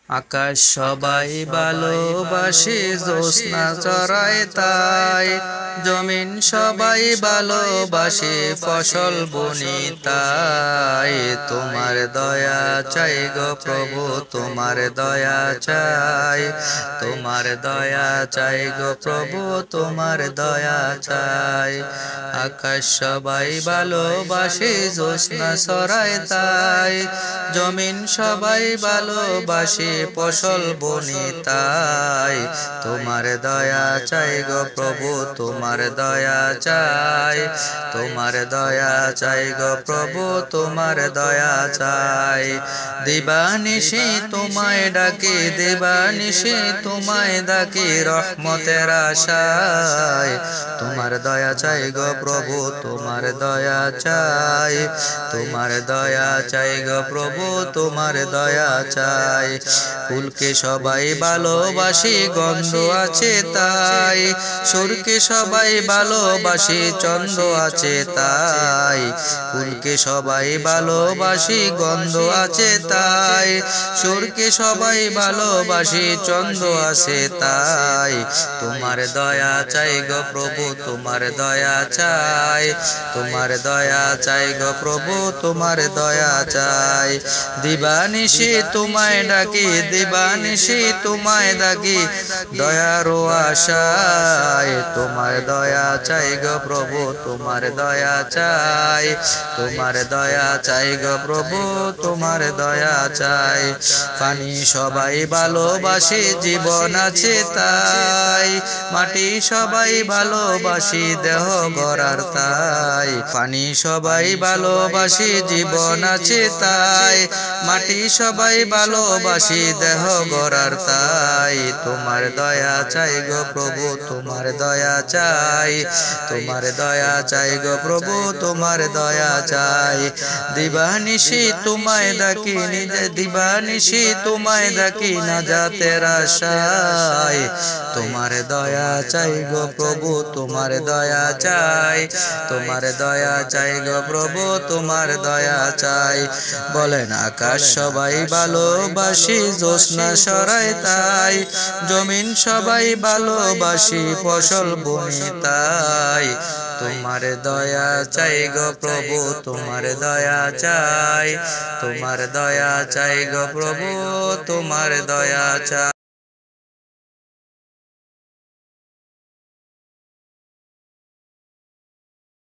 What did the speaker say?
আকাশ সবাই ভালোবাসে, জ্যোৎস্না চড়ায় তাই। জমিন সবাই ভালোবাসে, ফসল বুনি তাই। তোমার দয়া চাই গো প্রভু, তোমার দয়া চাই। তোমার দয়া চাই গো প্রভু, তোমার দয়া চাই। আকাশ সবাই ভালোবাসে, জ্যোৎস্না চড়ায় তাই। জমিন সবাই ভালোবাসে, ফসল বুনি তাই। তোমার দয়া চাই গো প্রভু, তোমার দয়া চাই। তোমার দয়া চাই গো প্রভু, তোমার দয়া চাই। দিবানিশি তোমায় ডাকি, দিবানিশি তোমায় ডাকি, রহমতের আশায়। তোমার দয়া চাই গো প্রভু, তোমার দয়া চাই। তোমার দয়া চাই গো প্রভু, তোমার দয়া চাই। ফুলকে সবাই ভালোবাসি, গন্ধ আছে তাই। সুরকে সবাই ভালোবাসি, ছন্দ আছে তাই। ফুলকে সবাই ভালোবাসি, গন্ধ আছে তাই। সুরকে সবাই ভালোবাসি, ছন্দ আছে তাই। তোমার দয়া চাই গো প্রভু, তোমার দয়া চাই। তোমার দয়া চাই গো প্রভু, তোমার দয়া চাই। দিবানিশি তোমায় ডাকি, দিবানিশি তোমায় ডাকি, দয়ার আশায়। তোমার দয়া চাই গো প্রভু, তোমার দয়া চাই। তোমার দয়া চাই গো প্রভু, তোমার দয়া চাই। পানি সবাই ভালোবাসি, জীবন আছে তাই। মাটি সবাই ভালোবাসি, দেহ গড়ার তাই। পানি সবাই ভালোবাসি, জীবন আছে তাই। মাটি সবাই ভালোবাসি, দেহ গড়ার তাই। তোমার দয়া চাই গো প্রভু, তোমার দয়া চাই। তোমার দয়া চাই গো প্রভু, তোমার দয়া চাই। দিবানিশি তোমায় ডাকি, নিজে দিবানিশি তোমায় ডাকি, নাজাতের আশায়। তোমার দয়া চাই গো প্রভু, তোমার দয়া চাই। তোমার দয়া চাই গো প্রভু, তোমার দয়া চাই। বলেন আকাশ সবাই ভালোবাসি, জ্যোৎস্না সরাই তাই। জমিন সবাই ভালোবাসি, ফসল বুনি তাই। তোমার দয়া চাই গো প্রভু, তোমার দয়া চাই। তোমার দয়া চাই গো প্রভু, তোমার দয়া চাই।